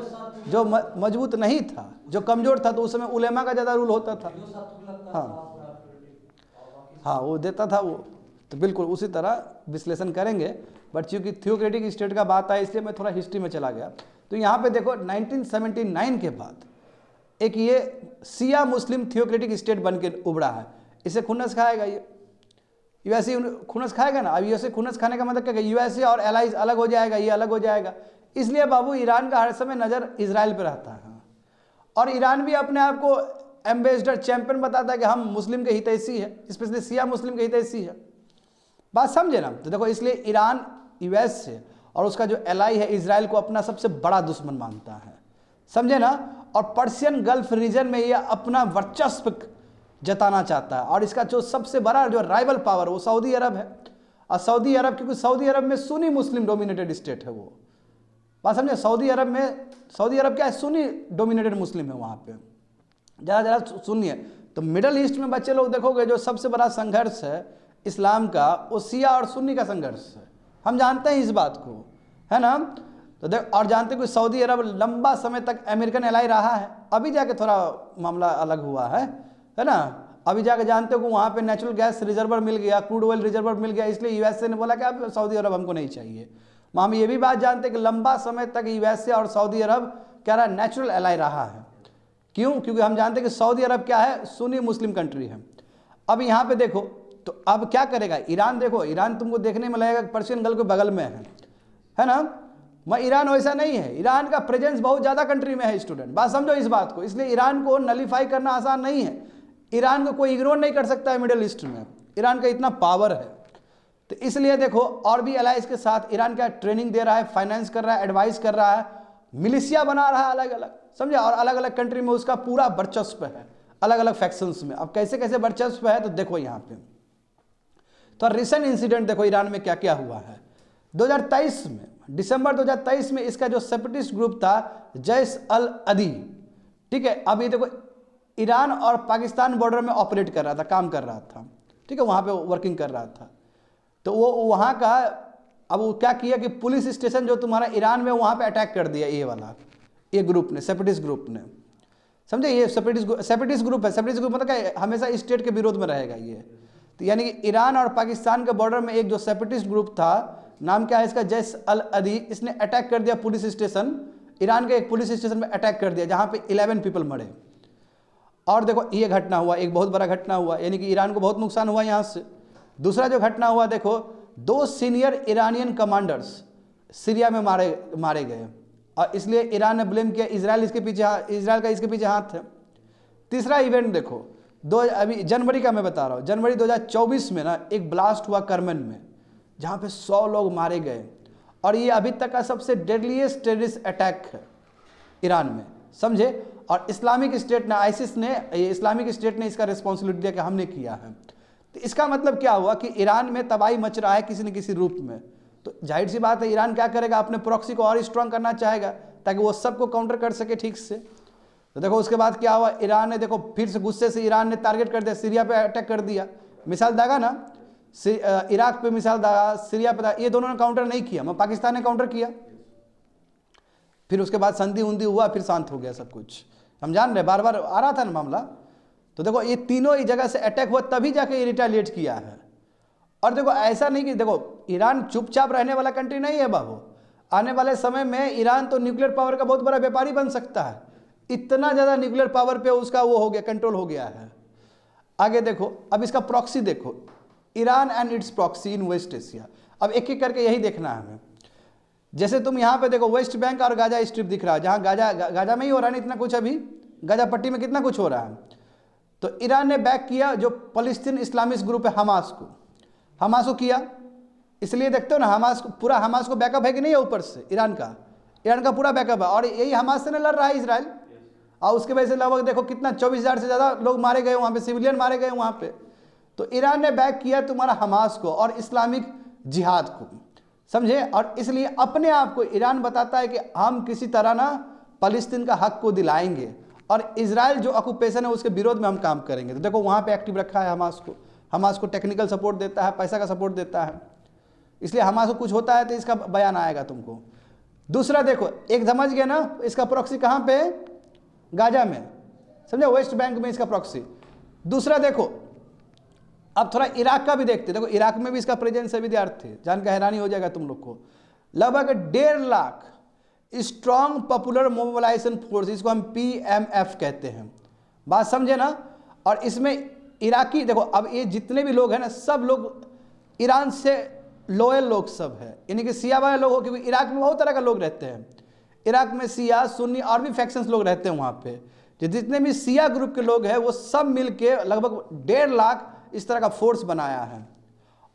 जो मजबूत नहीं था, जो कमजोर था, तो उस समय उलेमा का ज़्यादा रूल होता था। हाँ, वो देता था वो। तो बिल्कुल उसी तरह विश्लेषण करेंगे, बट चूंकि थियोक्रेटिक स्टेट का बात है इसलिए मैं थोड़ा हिस्ट्री में चला गया। तो यहाँ पे देखो 1979 के बाद एक ये शिया मुस्लिम थियोक्रेटिक स्टेट बन के उभरा है, इसे खुन्नस खाएगा ये, USA खुन्नस खाएगा ना। अब USA खुन्नस खाने का मतलब क्या है, USA और एलाइज अलग हो जाएगा, ये अलग हो जाएगा। इसलिए बाबू ईरान का हर समय नज़र इजराइल पर रहता है, और ईरान भी अपने आप को एम्बेसडर चैंपियन बताता है कि हम मुस्लिम के हितैषी है, स्पेशली शिया मुस्लिम के हितैषी है, बात समझे ना। तो देखो इसलिए ईरान US से और उसका जो एलाई है इजराइल को अपना सबसे बड़ा दुश्मन मानता है, समझे ना। और पर्शियन गल्फ रीजन में ये अपना वर्चस्व जताना चाहता है, और इसका जो सबसे बड़ा जो राइवल पावर वो सऊदी अरब है। और सऊदी अरब, क्योंकि सऊदी अरब में सुन्नी मुस्लिम डोमिनेटेड स्टेट है वो, बात समझे। सऊदी अरब क्या है, सुन्नी डोमिनेटेड मुस्लिम है, वहाँ पे ज़्यादा सुन्नी है। तो मिडल ईस्ट में बच्चे लोग देखोगे जो सबसे बड़ा संघर्ष है इस्लाम का, वो शिया और सुन्नी का संघर्ष है, हम जानते हैं इस बात को, है ना। तो देख, और जानते हैं कि सऊदी अरब लंबा समय तक अमेरिकन एलाई रहा है, अभी जाके थोड़ा मामला अलग हुआ है ना। अभी जाके जानते हो कि वहाँ पे नेचुरल गैस रिजर्वर मिल गया, क्रूड ऑयल रिजर्वर मिल गया, इसलिए USA ने बोला कि अब सऊदी अरब हमको नहीं चाहिए। हम ये भी बात जानते हैं कि लंबा समय तक USA और सऊदी अरब क्या रहा, नेचुरल एलाई रहा है। क्यों? क्योंकि हम जानते हैं कि सऊदी अरब क्या है, सुन्नी मुस्लिम कंट्री है। अब यहाँ पे देखो, तो अब क्या करेगा ईरान, देखो ईरान तुमको देखने में लगेगा पर्शियन गल्फ के बगल में है ना। मैं ईरान वैसा नहीं है, ईरान का प्रेजेंस बहुत ज़्यादा कंट्री में है स्टूडेंट, बात समझो इस बात को। इसलिए ईरान को नलीफाई करना आसान नहीं है, ईरान को कोई इग्नोर नहीं कर सकता है मिडिल ईस्ट में, ईरान का इतना पावर है। तो इसलिए देखो और भी अलाइंस के साथ ईरान क्या ट्रेनिंग दे रहा है, फाइनेंस कर रहा है, एडवाइस कर रहा है, मिलिशिया बना रहा है अलग अलग, समझे, और अलग अलग कंट्री में उसका पूरा वर्चस्व है, अलग अलग फैक्शंस में। अब कैसे कैसे वर्चस्व है तो देखो यहाँ पे तो रिसेंट इंसिडेंट देखो ईरान में क्या क्या हुआ है। 2023 में, दिसंबर 2023 में इसका जो सेपरेटिस्ट ग्रुप था जैश अल अदी, ठीक है, अब ये देखो ईरान और पाकिस्तान बॉर्डर में ऑपरेट कर रहा था, काम कर रहा था, ठीक है, वहाँ पे वर्किंग कर रहा था। तो वो वहाँ का अब वो क्या किया कि पुलिस स्टेशन जो तुम्हारा ईरान में वहाँ पे अटैक कर दिया, ये वाला ये ग्रुप ने, सेपरेटिस्ट ग्रुप ने, समझे, ये सेपरेटिस्ट ग्रुप है। सेपरेटिस्ट ग्रुप मतलब क्या, हमेशा स्टेट के विरोध में रहेगा ये। तो यानी कि ईरान और पाकिस्तान के बॉर्डर में एक जो सेपरेटिस्ट ग्रुप था, नाम क्या है इसका, जैश अल अदी, इसने अटैक कर दिया पुलिस स्टेशन, ईरान के एक पुलिस स्टेशन में अटैक कर दिया जहाँ पे 11 पीपल मरे। और देखो ये घटना हुआ, एक बहुत बड़ा घटना हुआ, यानी कि ईरान को बहुत नुकसान हुआ यहाँ से। दूसरा जो घटना हुआ देखो, 2 सीनियर ईरानियन कमांडर्स सीरिया में मारे गए, और इसलिए ईरान ने ब्लेम किया इजराइल इजराइल का इसके पीछे हाथ है। तीसरा इवेंट देखो, अभी जनवरी का मैं बता रहा हूँ, जनवरी 2024 में ना एक ब्लास्ट हुआ करमन में, जहाँ पे 100 लोग मारे गए, और ये अभी तक का सबसे डेडलीस्ट टेररिस्ट अटैक है ईरान में, समझे। और इस्लामिक स्टेट ने, आईसिस ने, इस्लामिक स्टेट ने इसका रिस्पॉन्सिबिलिटी दिया कि हमने किया है। तो इसका मतलब क्या हुआ कि ईरान में तबाही मच रहा है किसी न किसी रूप में। तो जाहिर सी बात है ईरान क्या करेगा, अपने प्रॉक्सी को और स्ट्रांग करना चाहेगा ताकि वो सबको काउंटर कर सके ठीक से। तो देखो उसके बाद क्या हुआ, ईरान ने देखो फिर से गुस्से से ईरान ने टारगेट कर दिया, सीरिया पे अटैक कर दिया, मिसाइल दागा ना, इराक पे मिसाइल दागा, सीरिया पे दागा, ये दोनों ने काउंटर नहीं किया, मगर पाकिस्तान ने काउंटर किया। फिर उसके बाद संधि उंधी हुआ, फिर शांत हो गया सब कुछ, हम जान रहे, बार बार आ रहा था ना मामला। तो देखो ये तीनों ही जगह से अटैक हुआ, तभी जाके ये रिटेलिएट किया है। और देखो ऐसा नहीं कि देखो ईरान चुपचाप रहने वाला कंट्री नहीं है बाबू, आने वाले समय में ईरान तो न्यूक्लियर पावर का बहुत बड़ा व्यापारी बन सकता है, इतना ज़्यादा न्यूक्लियर पावर पे उसका वो हो गया, कंट्रोल हो गया है। आगे देखो, अब इसका प्रॉक्सी देखो, Iran and its proxy in West Asia. अब एक एक करके यही देखना है हमें। जैसे तुम यहाँ पे देखो वेस्ट बैंक और गाजा स्ट्रिप दिख रहा है, जहाँ गाजा में ही हो रहा है ना इतना कुछ, अभी गाजा पट्टी में कितना कुछ हो रहा है। तो ईरान ने बैक किया जो फलस्तीन इस्लामिस्ट ग्रुप है हमास को किया, इसलिए देखते हो ना हमास को, पूरा हमास को बैकअप है कि नहीं है ऊपर से, ईरान का पूरा बैकअप है, और यही हमास से ना लड़ रहा है इजराइल। और उसके वजह से लगभग देखो कितना 24,000 से ज़्यादा लोग मारे गए वहाँ पे, सिविलियन मारे गए वहाँ पे। तो ईरान ने बैक किया तुम्हारा हमास को और इस्लामिक जिहाद को, समझे। और इसलिए अपने आप को ईरान बताता है कि हम किसी तरह ना फलस्तीन का हक को दिलाएंगे, और इजराइल जो ऑक्यूपेशन है उसके विरोध में हम काम करेंगे। तो देखो वहाँ पे एक्टिव रखा है हमास को टेक्निकल सपोर्ट देता है, पैसा का सपोर्ट देता है, इसलिए हमास को कुछ होता है तो इसका बयान आएगा तुमको। दूसरा देखो, एक समझ गया ना, इसका प्रॉक्सी कहाँ पे, गाजा में, समझे, वेस्ट बैंक में इसका प्रॉक्सी। दूसरा देखो, अब थोड़ा इराक का भी देखते, देखो इराक में भी इसका प्रेजेंस है विद्यार्थी, जान के हैरानी हो जाएगा तुम लोग को। लगभग 1.5 lakh strong popular mobilisation force, इसको हम PMF कहते हैं, बात समझे ना। और इसमें इराकी देखो, अब ये जितने भी लोग हैं ना, सब लोग ईरान से लोयल लोग सब है, यानी कि सिया वाले लोग हो, क्योंकि इराक में बहुत तरह के लोग रहते हैं। इराक में सिया, सुन्नी और भी फैक्शंस लोग रहते हैं वहाँ पे। जितने भी सिया ग्रुप के लोग हैं वो सब मिल के लगभग 1.5 लाख इस तरह का फोर्स बनाया है।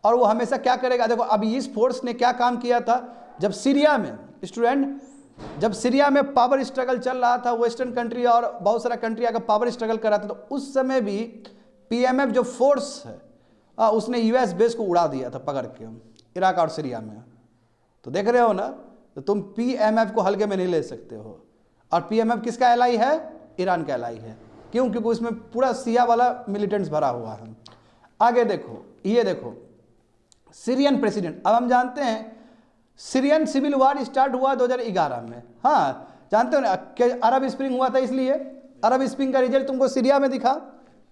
और वो हमेशा क्या करेगा, देखो अभी इस फोर्स ने क्या काम किया था, जब सीरिया में जब सीरिया में पावर स्ट्रगल चल रहा था, वेस्टर्न कंट्री और बहुत सारा कंट्री आकर पावर स्ट्रगल कर रहा था, तो उस समय भी PMF जो फोर्स है उसने US बेस को उड़ा दिया था पकड़ के इराक और सीरिया में। तो देख रहे हो ना, तो तुम PMF को हल्के में नहीं ले सकते हो। और PMF किसका एलाई है, ईरान का एलाई है। क्यों, क्योंकि उसमें पूरा सिया वाला मिलिटेंट्स भरा हुआ है। आगे देखो, ये देखो सीरियन प्रेसिडेंट, अब हम जानते हैं सीरियन सिविल वार स्टार्ट हुआ 2011 में, हाँ जानते हो ना, अरब स्प्रिंग हुआ था, इसलिए अरब स्प्रिंग का रिजल्ट तुमको सीरिया में दिखा,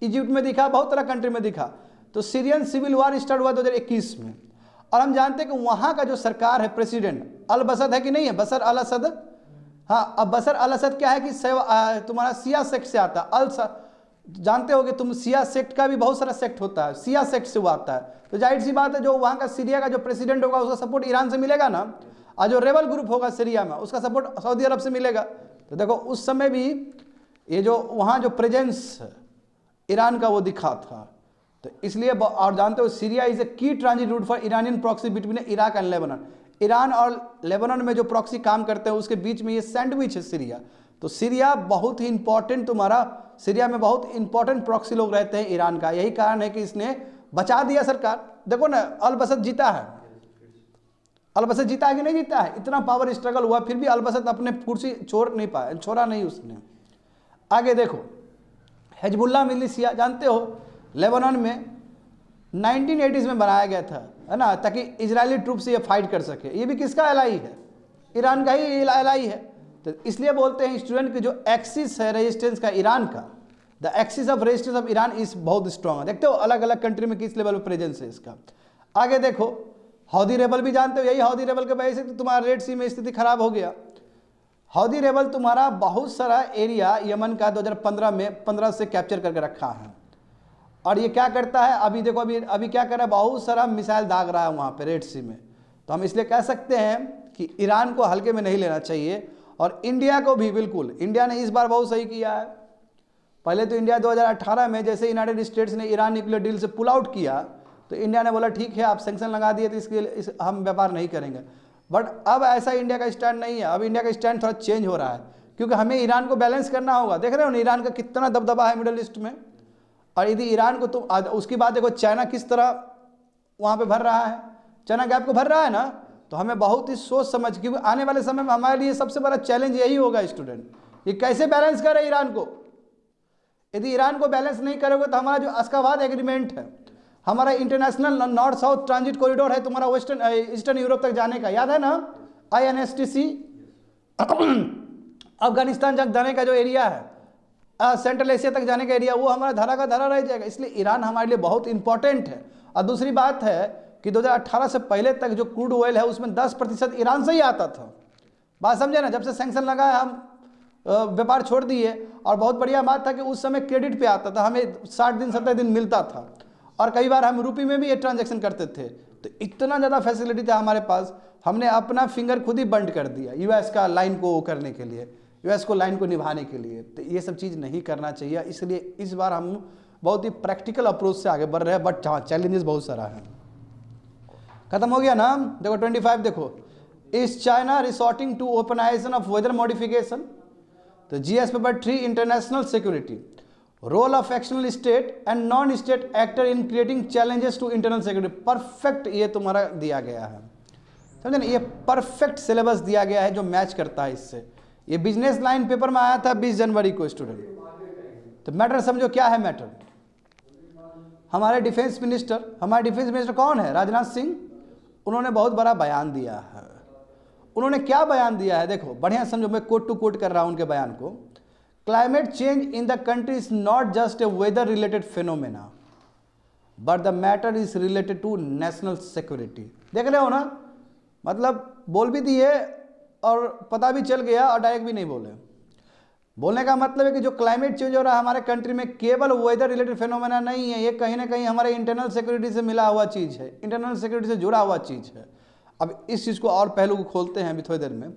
इजिप्ट में दिखा, बहुत तरह कंट्री में दिखा। तो सीरियन सिविल वार स्टार्ट हुआ 2021 में। और हम जानते हैं कि वहाँ का जो सरकार है, प्रेसिडेंट अल बसद है कि नहीं है, बशर अल असद, हाँ। अब बशर अल असद क्या है कि तुम्हारा सिया सेक्ट से आता है, जानते होगे तुम, सिया सेक्ट का भी बहुत सारा सेक्ट होता है, सिया सेक्ट से वो आता है। तो जाहिर सी बात है जो वहाँ का सीरिया का जो प्रेसिडेंट होगा उसका सपोर्ट ईरान से मिलेगा ना, और जो रेबल ग्रुप होगा सीरिया में उसका सपोर्ट सऊदी अरब से मिलेगा। तो देखो उस समय भी ये जो वहाँ जो प्रेजेंस ईरान का वो दिखा था। तो इसलिए, और जानते हो सीरिया इज ए की transit route for Iranian proxy between Iraq and Lebanon. Iran और लेबनान में जो प्रॉक्सी काम करते हैं उसके बीच में ये सैंडविच है सीरिया। तो सीरिया बहुत ही इंपॉर्टेंट, तुम्हारा सीरिया में बहुत इंपॉर्टेंट प्रॉक्सी लोग रहते हैं ईरान का। यही कारण है कि इसने बचा दिया सरकार। देखो ना, अल बसत जीता है, अल बसत जीता है कि नहीं जीता है? इतना पावर स्ट्रगल हुआ फिर भी अल बसत अपने कुर्सी छोड़ा नहीं उसने। आगे देखो, हिजबुल्लाह मिलिशिया जानते हो लेबनान में 1980s में बनाया गया था, है ना, ताकि इजरायली ट्रूप से ये फाइट कर सके। ये भी किसका एलाई है? ईरान का ही एलाई है। तो इसलिए बोलते हैं स्टूडेंट कि जो एक्सिस है रेजिस्टेंस का ईरान का, the axis of resistance of Iran is बहुत स्ट्रांग है। देखते हो अलग अलग कंट्री में किस लेवल पर प्रेजेंस है इसका। आगे देखो, हौदी रेबल भी जानते हो, यही हौदी रेबल के वजह से तो तुम्हारा रेड सी में स्थिति खराब हो गया। हौदी रेबल तुम्हारा बहुत सारा एरिया यमन का 2015 में 15 से कैप्चर करके रखा है। और ये क्या करता है, अभी देखो अभी क्या कर रहा है, बहुत सारा मिसाइल दाग रहा है वहाँ पे रेड सी में। तो हम इसलिए कह सकते हैं कि ईरान को हल्के में नहीं लेना चाहिए, और इंडिया को भी बिल्कुल। इंडिया ने इस बार बहुत सही किया है। पहले तो इंडिया 2018 में जैसे यूनाइटेड स्टेट्स ने ईरान न्यूक्लियर डील से पुल आउट किया तो इंडिया ने बोला ठीक है आप सैंक्शन लगा दिए तो इसके हम व्यापार नहीं करेंगे। बट अब ऐसा इंडिया का स्टैंड नहीं है। अब इंडिया का स्टैंड थोड़ा चेंज हो रहा है, क्योंकि हमें ईरान को बैलेंस करना होगा। देख रहे हो ना ईरान का कितना दबदबा है मिडिल ईस्ट में। और यदि ईरान को तुम उसकी बात देखो, चाइना किस तरह वहाँ पे भर रहा है, चाइना गैप को भर रहा है ना। तो हमें बहुत ही सोच समझ, क्योंकि आने वाले समय में हमारे लिए सबसे बड़ा चैलेंज यही होगा स्टूडेंट, ये कैसे बैलेंस करे ईरान को। यदि ईरान को बैलेंस नहीं करोगे तो हमारा जो अशगाबाद एग्रीमेंट है, हमारा international north south transit corridor है तुम्हारा वेस्टर्न ईस्टर्न यूरोप तक जाने का, याद है ना, INSTC अफगानिस्तान तक जाने का जो एरिया है, सेंट्रल एशिया तक जाने का एरिया, वो हमारा धरा का धरा रह जाएगा। इसलिए ईरान हमारे लिए बहुत इंपॉर्टेंट है। और दूसरी बात है कि 2018 से पहले तक जो क्रूड ऑयल है उसमें 10% ईरान से ही आता था। बात समझे ना, जब से सैंक्शन लगा है हम व्यापार छोड़ दिए। और बहुत बढ़िया बात था कि उस समय क्रेडिट पे आता था, हमें 60 दिन 70 दिन मिलता था, और कई बार हम रुपये में भी ये ट्रांजैक्शन करते थे। तो इतना ज़्यादा फैसिलिटी था हमारे पास, हमने अपना फिंगर खुद ही बंद कर दिया यूएस का लाइन को करने के लिए, यूएस को लाइन को निभाने के लिए। तो ये सब चीज़ नहीं करना चाहिए। इसलिए इस बार हम बहुत ही प्रैक्टिकल अप्रोच से आगे बढ़ रहे हैं। बट हाँ, चैलेंजेस बहुत सारा है। खत्म हो गया ना। देखो 25 देखो, is China resorting to weaponization of weather modification. तो GS paper 3 international security, role of external state and non state actor in creating challenges to internal security. Perfect ये तुम्हारा दिया गया है, समझे ना, ये परफेक्ट सिलेबस दिया गया है जो मैच करता है इससे। ये बिजनेस लाइन पेपर में आया था 20 जनवरी को स्टूडेंट। तो मैटर समझो क्या है मैटर। हमारे डिफेंस मिनिस्टर कौन है? राजनाथ सिंह। उन्होंने बहुत बड़ा बयान दिया है। उन्होंने क्या बयान दिया है देखो, बढ़िया समझो, मैं कोट टू कोट कर रहा हूं उनके बयान को। Climate change in the country is not just a weather related phenomena but the matter is related to national security. देख रहे हो ना, मतलब बोल भी दिए और पता भी चल गया और डायरेक्ट भी नहीं बोले। बोलने का मतलब है कि जो क्लाइमेट चेंज हो रहा है हमारे कंट्री में केवल वेदर रिलेटेड फिनोमेना नहीं है, ये कहीं ना कहीं हमारे इंटरनल सिक्योरिटी से मिला हुआ चीज़ है, इंटरनल सिक्योरिटी से जुड़ा हुआ चीज़ है। अब इस चीज़ को और पहलू को खोलते हैं अभी थोड़ी देर में।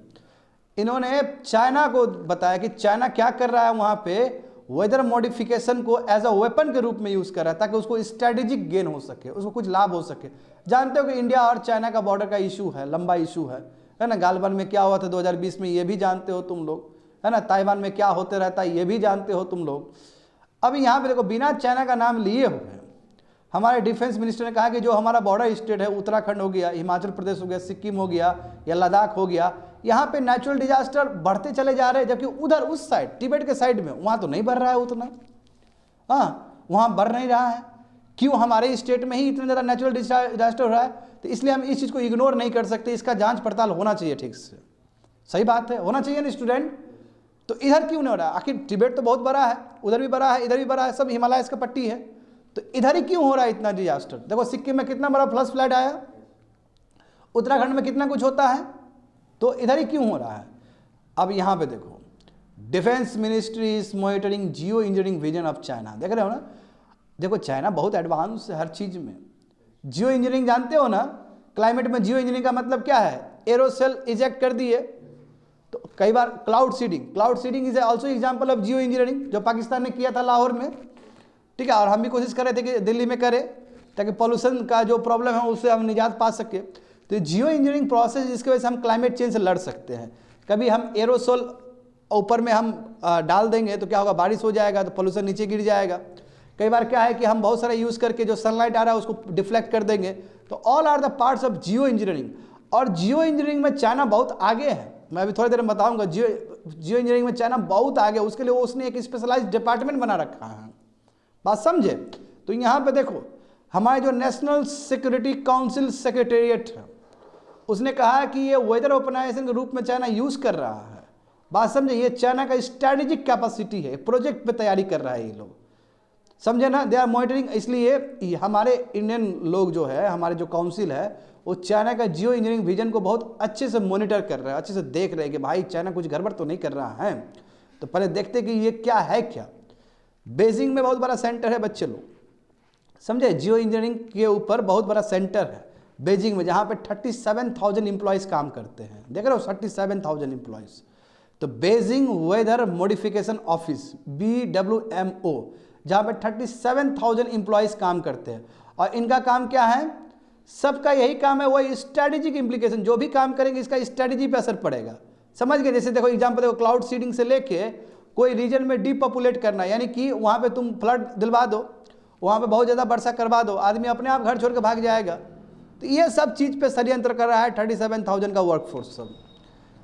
इन्होंने चाइना को बताया कि चाइना क्या कर रहा है, वहाँ पे वेदर मॉडिफिकेशन को एज अ वेपन के रूप में यूज़ कर रहा है ताकि उसको स्ट्रेटेजिक गेन हो सके, उसको कुछ लाभ हो सके। जानते हो कि इंडिया और चाइना का बॉर्डर का इशू है, लंबा इशू है ना। गालवान में क्या हुआ था 2020 में, ये भी जानते हो तुम लोग, है ना। ताइवान में क्या होते रहता है ये भी जानते हो तुम लोग। अभी यहाँ पे देखो, बिना चाइना का नाम लिए हुए हमारे डिफेंस मिनिस्टर ने कहा कि जो हमारा बॉर्डर स्टेट है, उत्तराखंड हो गया, हिमाचल प्रदेश हो गया, सिक्किम हो गया या लद्दाख हो गया, यहाँ पे नेचुरल डिजास्टर बढ़ते चले जा रहे हैं। जबकि उधर उस साइड तिब्बत के साइड में वहाँ तो नहीं बढ़ रहा है उतना, हाँ वहाँ बढ़ नहीं रहा है। क्यों? हमारे स्टेट में ही इतना ज़्यादा नेचुरल डिजास्टर हो रहा है। तो इसलिए हम इस चीज़ को इग्नोर नहीं कर सकते, इसका जांच पड़ताल होना चाहिए ठीक से। सही बात है, होना चाहिए ना स्टूडेंट। तो इधर क्यों नहीं हो रहा? आखिर तिब्बत तो बहुत बड़ा है, उधर भी बड़ा है, इधर भी बड़ा है, सब हिमालय का पट्टी है, तो इधर ही क्यों हो रहा है इतना डिजास्टर? देखो सिक्किम में कितना बड़ा फ्लड आया, उत्तराखंड में कितना कुछ होता है, तो इधर ही क्यों हो रहा है? अब यहाँ पे देखो, defence ministry is monitoring Jio engineering vision of China. देख रहे हो ना, देखो चाइना बहुत एडवांस है हर चीज़ में। जियो इंजीनियरिंग जानते हो ना, क्लाइमेट में जियो इंजीनियरिंग का मतलब क्या है? एरोसेल इजेक्ट कर दिए तो कई बार cloud seeding is also example of geo engineering, जो पाकिस्तान ने किया था लाहौर में, ठीक है। और हम भी कोशिश कर रहे थे कि दिल्ली में करें ताकि पॉल्यूशन का जो प्रॉब्लम है उससे हम निजात पा सके। तो जियो इंजीनियरिंग प्रोसेस जिसकी वजह से हम क्लाइमेट चेंज से लड़ सकते हैं। कभी हम एरोसोल ऊपर में हम डाल देंगे तो क्या होगा, बारिश हो जाएगा तो पोल्यूशन नीचे गिर जाएगा। कई बार क्या है कि हम बहुत सारा यूज़ करके जो सनलाइट आ रहा है उसको डिफ्लेक्ट कर देंगे। तो all are the parts of geo engineering. और जियो इंजीनियरिंग में चाइना बहुत आगे है, मैं अभी थोड़ी देर में बताऊंगा। जियो इंजीनियरिंग में चाइना बहुत आगे, उसके लिए उसने एक स्पेशलाइज्ड डिपार्टमेंट बना रखा है। बात समझे? तो यहाँ पे देखो हमारे जो नेशनल सिक्योरिटी काउंसिल सेक्रेटेरिएट है उसने कहा कि ये वेदर ऑर्गेनाइजेशन के रूप में चाइना यूज़ कर रहा है। बात समझे? ये चाइना का स्ट्रैटेजिक कैपेसिटी है, प्रोजेक्ट पे तैयारी कर रहा है ये लोग, समझे ना। They are monitoring. इसलिए हमारे इंडियन लोग जो है, हमारे जो काउंसिल है, वो चाइना का जियो इंजीनियरिंग विजन को बहुत अच्छे से मॉनिटर कर रहे हैं, अच्छे से देख रहे हैं कि भाई चाइना कुछ गड़बड़ तो नहीं कर रहा है। तो पहले देखते कि ये क्या है। क्या बेजिंग में बहुत बड़ा सेंटर है बच्चे लोग, समझे? जियो इंजीनियरिंग के ऊपर बहुत बड़ा सेंटर है बेजिंग में, जहाँ पे 37,000 एम्प्लॉयज़ काम करते हैं। देख रहे हो 37,000 एम्प्लॉयज़। तो Beijing weather modification office BWMO, जहाँ पे 37,000 एम्प्लॉयज़ काम करते हैं। और इनका काम क्या है? सबका यही काम है, वही स्ट्रैटेजिक इम्प्लीकेशन। जो भी काम करेंगे इसका स्ट्रैटेजी पे असर पड़ेगा, समझ गए? जैसे देखो एग्जाम्पल देखो, क्लाउड सीडिंग से लेके कोई रीजन में डीपॉपुलेट करना, यानी कि वहाँ पे तुम फ्लड दिलवा दो, वहाँ पे बहुत ज़्यादा वर्षा करवा दो, आदमी अपने आप घर छोड़ के भाग जाएगा। तो ये सब चीज़ पे षड्यंत्र कर रहा है 37,000 का वर्कफोर्स सब,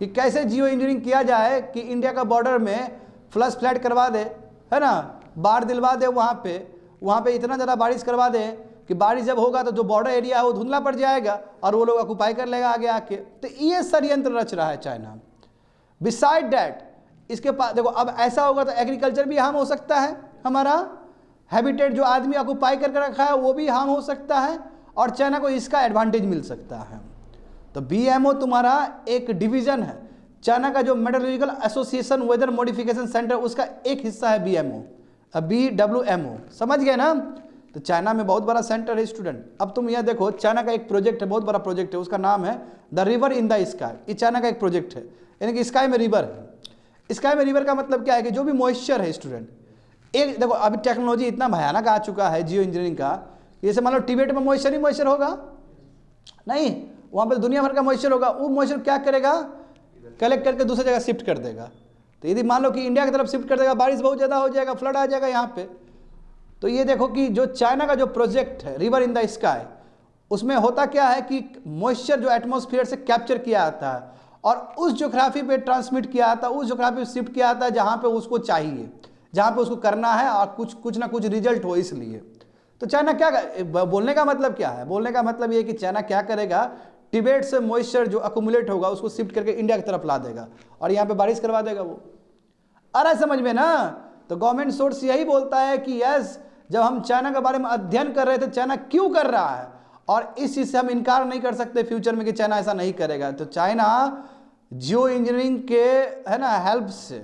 कि कैसे जियो इंजीनियरिंग किया जाए कि इंडिया का बॉर्डर में फ्लश फ्लड करवा दे, है ना, बाढ़ दिलवा दे, वहाँ पे इतना ज़्यादा बारिश करवा दे कि बारिश जब होगा तो जो बॉर्डर एरिया है वो धुंधला पड़ जाएगा और वो लोग ऑक्यूपाई कर लेगा आगे आके। तो ये षड्यंत्र रच रहा है चाइना। बिसाइड डैट इसके पास देखो, अब ऐसा होगा तो एग्रीकल्चर भी हार्म हो सकता है, हमारा हैबिटेट जो आदमी ऑक्यूपाई करके रखा है वो भी हार्म हो सकता है, और चाइना को इसका एडवांटेज मिल सकता है। तो BMO तुम्हारा एक डिवीजन है चाइना का, जो meteorological association weather modification centre, उसका एक हिस्सा है BWMO, समझ गए ना। तो चाइना में बहुत बड़ा सेंटर है स्टूडेंट। अब तुम यह देखो, चाइना का एक प्रोजेक्ट है, बहुत बड़ा प्रोजेक्ट है, उसका नाम है the river in the sky. ये चाइना का एक प्रोजेक्ट है, यानी कि स्काई में रिवर है। स्काई में रिवर का मतलब क्या है कि जो भी मॉइस्चर है स्टूडेंट, एक देखो अभी टेक्नोलॉजी इतना भयानक आ चुका है जियो इंजीनियरिंग का, जैसे मान लो टिबेट में मॉइस्चर ही मॉइस्चर होगा नहीं, वहाँ पर दुनिया भर का मॉइस्चर होगा। वो मॉइस्चर क्या करेगा, कलेक्ट करके दूसरी जगह शिफ्ट कर देगा। तो यदि मान लो कि इंडिया की तरफ शिफ्ट कर देगा, बारिश बहुत ज़्यादा हो जाएगा, फ्लड आ जाएगा यहाँ पे। तो ये देखो कि जो चाइना का जो प्रोजेक्ट है रिवर इन द स्काई, उसमें होता क्या है कि मॉइस्चर जो एटमॉस्फेयर से कैप्चर किया जाता है और उस ज्योग्राफी पे ट्रांसमिट किया जाता है, उस ज्योग्राफी पे शिफ्ट किया जाता है जहाँ पे उसको चाहिए, जहाँ पे उसको करना है और कुछ ना कुछ रिजल्ट हो। इसलिए तो चाइना क्या, बोलने का मतलब क्या है, बोलने का मतलब ये है कि चाइना क्या करेगा, टिबेट से मॉइस्चर जो अकुमुलेट होगा उसको शिफ्ट करके इंडिया की तरफ ला देगा और यहाँ पे बारिश करवा देगा वो। अरे समझ में ना। तो गवर्नमेंट सोर्स यही बोलता है कि यस, जब हम चाइना के बारे में अध्ययन कर रहे थे चाइना क्यों कर रहा है, और इस चीज़ से हम इनकार नहीं कर सकते फ्यूचर में कि चाइना ऐसा नहीं करेगा। तो चाइना जियो इंजीनियरिंग के है ना हेल्प से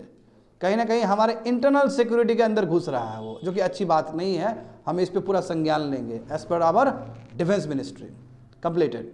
कहीं ना कहीं हमारे इंटरनल सिक्योरिटी के अंदर घुस रहा है वो, जो कि अच्छी बात नहीं है। हम इस पे पूरा संज्ञान लेंगे as per hour defence ministry. Completed.